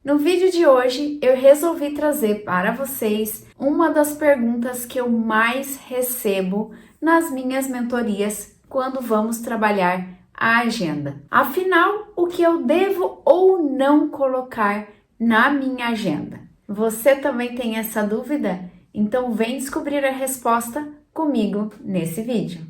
No vídeo de hoje, eu resolvi trazer para vocês uma das perguntas que eu mais recebo nas minhas mentorias quando vamos trabalhar a agenda. Afinal, o que eu devo ou não colocar na minha agenda? Você também tem essa dúvida? Então vem descobrir a resposta comigo nesse vídeo.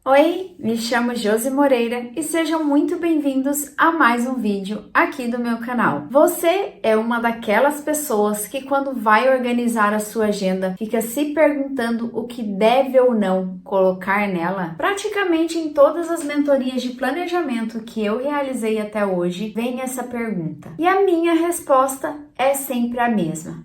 Oi, me chamo Josi Moreira e sejam muito bem-vindos a mais um vídeo aqui do meu canal. Você é uma daquelas pessoas que quando vai organizar a sua agenda fica se perguntando o que deve ou não colocar nela? Praticamente em todas as mentorias de planejamento que eu realizei até hoje vem essa pergunta. E a minha resposta é sempre a mesma.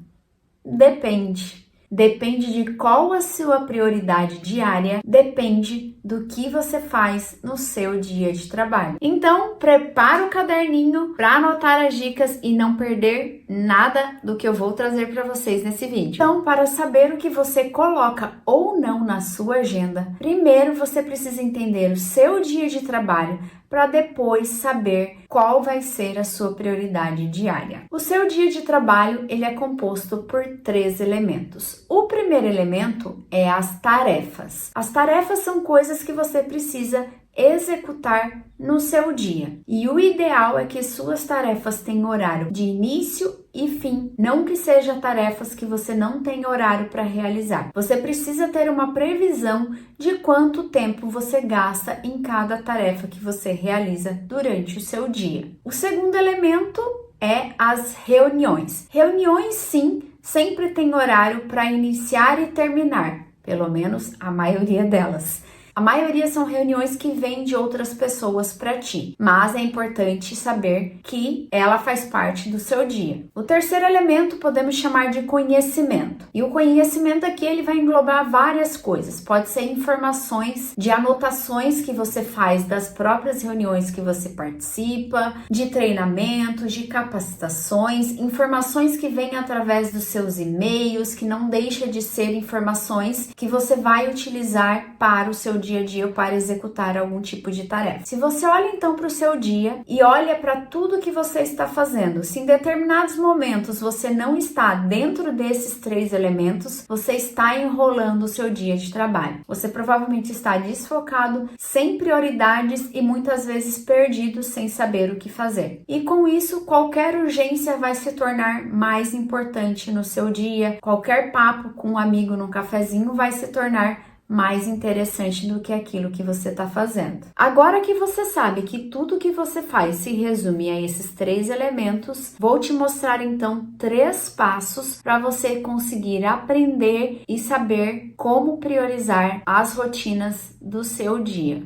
Depende. Depende de qual a sua prioridade diária, depende do que você faz no seu dia de trabalho. Então, prepara o caderninho para anotar as dicas e não perder nada do que eu vou trazer para vocês nesse vídeo. Então, para saber o que você coloca ou não na sua agenda, primeiro você precisa entender o seu dia de trabalho para depois saber qual vai ser a sua prioridade diária. O seu dia de trabalho, ele é composto por 3 elementos. O primeiro elemento é as tarefas. As tarefas são coisas que você precisa executar no seu dia. E o ideal é que suas tarefas tenham horário de início e fim, não que sejam tarefas que você não tem horário para realizar. Você precisa ter uma previsão de quanto tempo você gasta em cada tarefa que você realiza durante o seu dia. O segundo elemento é as reuniões. Reuniões, sim, sempre tem horário para iniciar e terminar, pelo menos a maioria delas. A maioria são reuniões que vêm de outras pessoas para ti, mas é importante saber que ela faz parte do seu dia. O terceiro elemento podemos chamar de conhecimento. E o conhecimento aqui ele vai englobar várias coisas. Pode ser informações de anotações que você faz das próprias reuniões que você participa, de treinamentos, de capacitações, informações que vêm através dos seus e-mails, que não deixa de ser informações que você vai utilizar para o seu dia a dia ou para executar algum tipo de tarefa. Se você olha então para o seu dia e olha para tudo que você está fazendo, se em determinados momentos você não está dentro desses 3 elementos, você está enrolando o seu dia de trabalho. Você provavelmente está desfocado, sem prioridades e muitas vezes perdido sem saber o que fazer. E com isso, qualquer urgência vai se tornar mais importante no seu dia, qualquer papo com um amigo num cafezinho vai se tornar mais interessante do que aquilo que você está fazendo. Agora que você sabe que tudo que você faz se resume a esses 3 elementos, vou te mostrar então 3 passos para você conseguir aprender e saber como priorizar as rotinas do seu dia.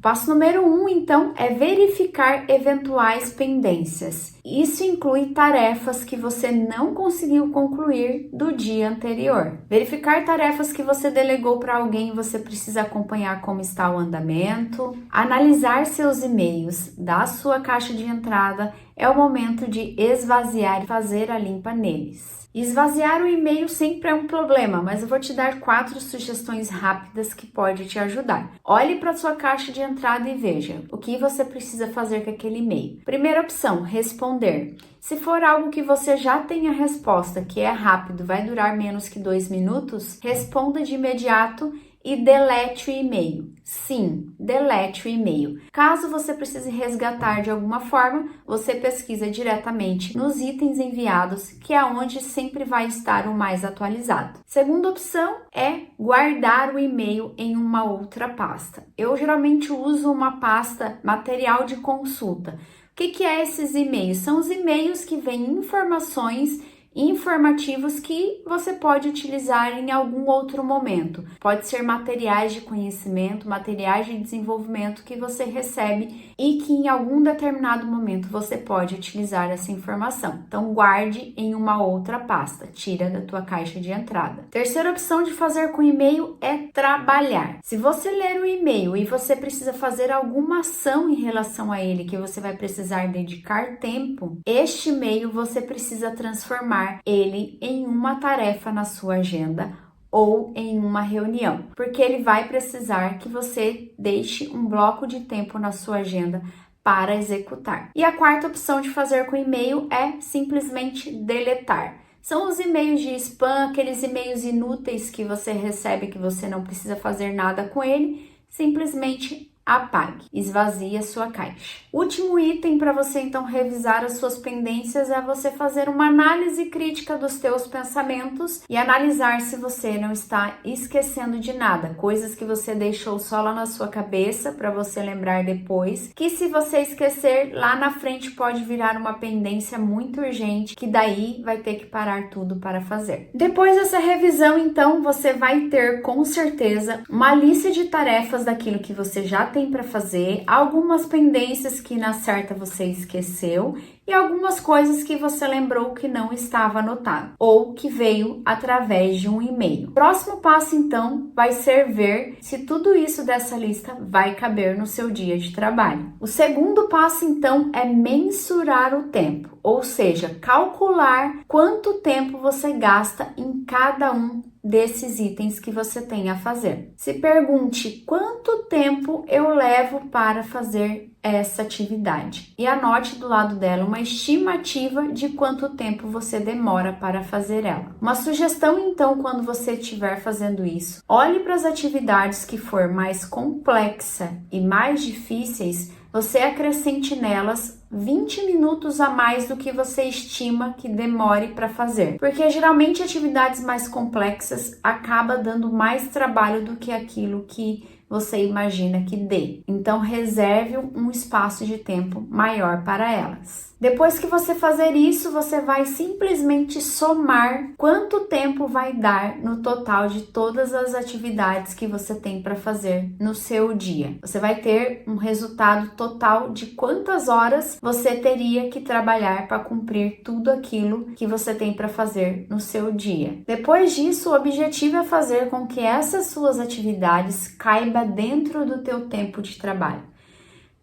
Passo número 1, então, é verificar eventuais pendências. Isso inclui tarefas que você não conseguiu concluir do dia anterior. Verificar tarefas que você delegou para alguém e você precisa acompanhar como está o andamento. Analisar seus e-mails da sua caixa de entrada é o momento de esvaziar e fazer a limpa neles. Esvaziar o e-mail sempre é um problema, mas eu vou te dar 4 sugestões rápidas que pode te ajudar. Olhe para sua caixa de entrada e veja o que você precisa fazer com aquele e-mail. Primeira opção, responder. Se for algo que você já tem a resposta, que é rápido, vai durar menos que 2 minutos, responda de imediato e delete o e-mail. Sim, delete o e-mail. Caso você precise resgatar de alguma forma, você pesquisa diretamente nos itens enviados, que é onde sempre vai estar o mais atualizado. Segunda opção é guardar o e-mail em uma outra pasta. Eu geralmente uso uma pasta material de consulta. O que é esses e-mails? São os e-mails que vêm informações informativos que você pode utilizar em algum outro momento. Pode ser materiais de conhecimento, materiais de desenvolvimento que você recebe e que em algum determinado momento você pode utilizar essa informação. Então guarde em uma outra pasta, tira da tua caixa de entrada. Terceira opção de fazer com e-mail é trabalhar. Se você ler o e-mail e você precisa fazer alguma ação em relação a ele que você vai precisar dedicar tempo, este e-mail você precisa transformar ele em uma tarefa na sua agenda ou em uma reunião, porque ele vai precisar que você deixe um bloco de tempo na sua agenda para executar. E a quarta opção de fazer com e-mail é simplesmente deletar. São os e-mails de spam, aqueles e-mails inúteis que você recebe que você não precisa fazer nada com ele, simplesmente apague, esvazie a sua caixa. Último item para você então revisar as suas pendências é você fazer uma análise crítica dos teus pensamentos e analisar se você não está esquecendo de nada, coisas que você deixou só lá na sua cabeça para você lembrar depois, que se você esquecer lá na frente pode virar uma pendência muito urgente, que daí vai ter que parar tudo para fazer. Depois dessa revisão, então, você vai ter com certeza uma lista de tarefas daquilo que você já tem para fazer, algumas pendências que na certa você esqueceu e algumas coisas que você lembrou que não estava anotado ou que veio através de um e-mail. Próximo passo então vai ser ver se tudo isso dessa lista vai caber no seu dia de trabalho. O segundo passo então é mensurar o tempo, ou seja, calcular quanto tempo você gasta em cada um desses itens que você tem a fazer. Se pergunte quanto tempo eu levo para fazer essa atividade e anote do lado dela uma estimativa de quanto tempo você demora para fazer ela. Uma sugestão então, quando você estiver fazendo isso, olhe para as atividades que for mais complexa e mais difíceis, você acrescente nelas 20 minutos a mais do que você estima que demore para fazer. Porque geralmente atividades mais complexas acaba dando mais trabalho do que aquilo que você imagina que dê. Então reserve um espaço de tempo maior para elas. Depois que você fazer isso, você vai simplesmente somar quanto tempo vai dar no total de todas as atividades que você tem para fazer no seu dia. Você vai ter um resultado total de quantas horas você teria que trabalhar para cumprir tudo aquilo que você tem para fazer no seu dia. Depois disso, o objetivo é fazer com que essas suas atividades caibam dentro do teu tempo de trabalho.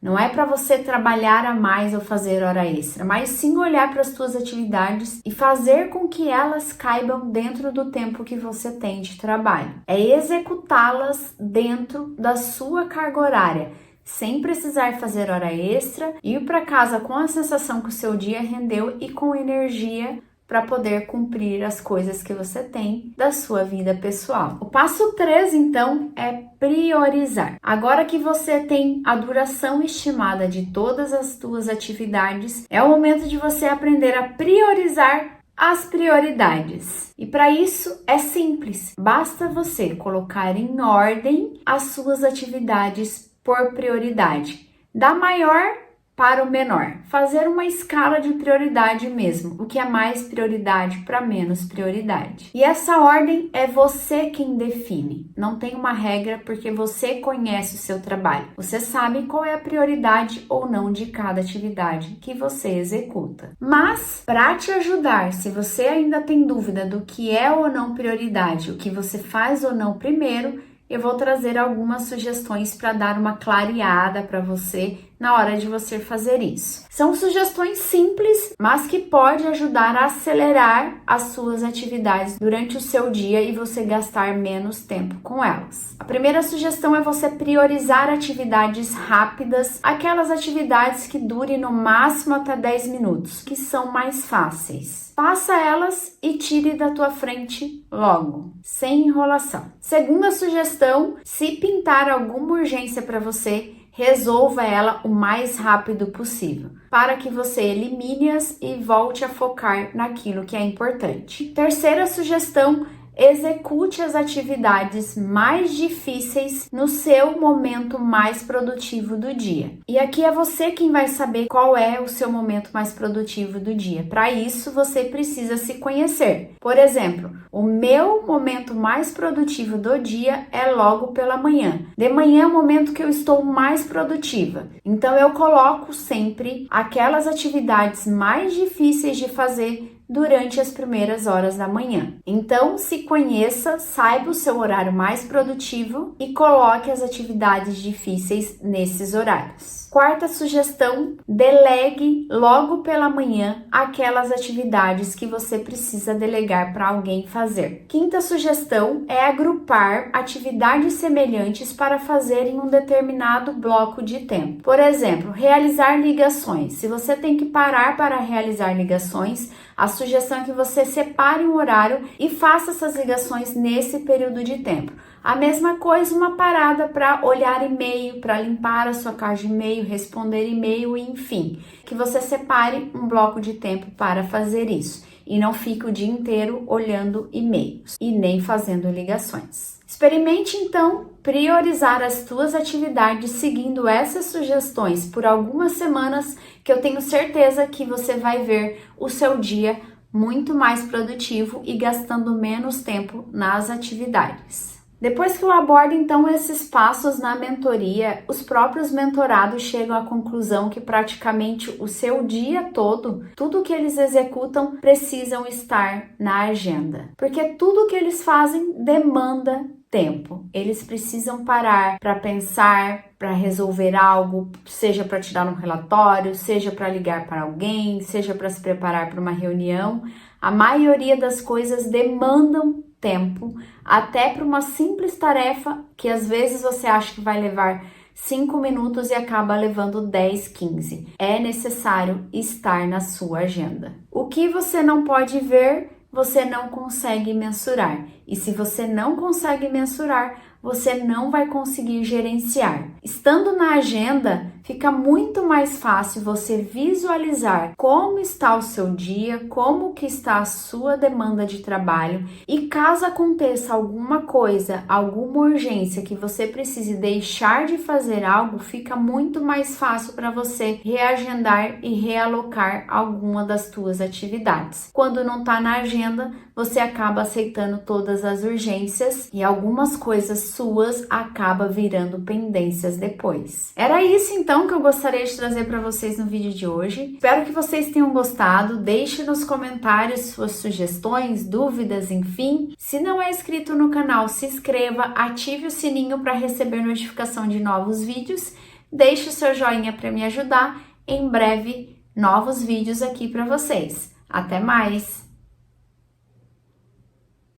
Não é para você trabalhar a mais ou fazer hora extra, mas sim olhar para as suas atividades e fazer com que elas caibam dentro do tempo que você tem de trabalho. É executá-las dentro da sua carga horária, sem precisar fazer hora extra, ir para casa com a sensação que o seu dia rendeu e com energia para poder cumprir as coisas que você tem da sua vida pessoal. O passo 3, então, é priorizar. Agora que você tem a duração estimada de todas as suas atividades, é o momento de você aprender a priorizar as prioridades. E para isso é simples, basta você colocar em ordem as suas atividades por prioridade, da maior para o menor, fazer uma escala de prioridade mesmo, o que é mais prioridade para menos prioridade. E essa ordem é você quem define, não tem uma regra porque você conhece o seu trabalho, você sabe qual é a prioridade ou não de cada atividade que você executa. Mas, para te ajudar, se você ainda tem dúvida do que é ou não prioridade, o que você faz ou não primeiro, eu vou trazer algumas sugestões para dar uma clareada para você na hora de você fazer isso. São sugestões simples, mas que podem ajudar a acelerar as suas atividades durante o seu dia e você gastar menos tempo com elas. A primeira sugestão é você priorizar atividades rápidas, aquelas atividades que durem no máximo até 10 minutos, que são mais fáceis. Faça elas e tire da tua frente logo, sem enrolação. Segunda sugestão, se pintar alguma urgência para você, resolva ela o mais rápido possível, para que você elimine-as e volte a focar naquilo que é importante. Terceira sugestão, execute as atividades mais difíceis no seu momento mais produtivo do dia. E aqui é você quem vai saber qual é o seu momento mais produtivo do dia. Para isso, você precisa se conhecer. Por exemplo, o meu momento mais produtivo do dia é logo pela manhã. De manhã é o momento que eu estou mais produtiva. Então, eu coloco sempre aquelas atividades mais difíceis de fazer durante as primeiras horas da manhã. Então, se conheça, saiba o seu horário mais produtivo e coloque as atividades difíceis nesses horários. Quarta sugestão: delegue logo pela manhã aquelas atividades que você precisa delegar para alguém fazer. Quinta sugestão é agrupar atividades semelhantes para fazer em um determinado bloco de tempo. Por exemplo, realizar ligações. Se você tem que parar para realizar ligações, a sugestão é que você separe um horário e faça essas ligações nesse período de tempo. A mesma coisa, uma parada para olhar e-mail, para limpar a sua caixa de e-mail, responder e-mail, enfim. Que você separe um bloco de tempo para fazer isso e não fique o dia inteiro olhando e-mails e nem fazendo ligações. Experimente então priorizar as tuas atividades seguindo essas sugestões por algumas semanas, que eu tenho certeza que você vai ver o seu dia muito mais produtivo e gastando menos tempo nas atividades. Depois que eu abordo então esses passos na mentoria, os próprios mentorados chegam à conclusão que praticamente o seu dia todo, tudo que eles executam precisam estar na agenda, porque tudo que eles fazem demanda tempo. Eles precisam parar para pensar, para resolver algo, seja para tirar um relatório, seja para ligar para alguém, seja para se preparar para uma reunião. A maioria das coisas demandam tempo, até para uma simples tarefa que às vezes você acha que vai levar 5 minutos e acaba levando 10, 15. É necessário estar na sua agenda. O que você não pode ver, você não consegue mensurar. E se você não consegue mensurar, você não vai conseguir gerenciar. Estando na agenda, fica muito mais fácil você visualizar como está o seu dia, como que está a sua demanda de trabalho, e caso aconteça alguma coisa, alguma urgência que você precise deixar de fazer algo, fica muito mais fácil para você reagendar e realocar alguma das suas atividades. Quando não está na agenda, você acaba aceitando todas as urgências e algumas coisas suas acaba virando pendências depois. Era isso então que eu gostaria de trazer para vocês no vídeo de hoje. Espero que vocês tenham gostado. Deixe nos comentários suas sugestões, dúvidas, enfim. Se não é inscrito no canal, se inscreva, ative o sininho para receber notificação de novos vídeos. Deixe o seu joinha para me ajudar. Em breve, novos vídeos aqui para vocês. Até mais!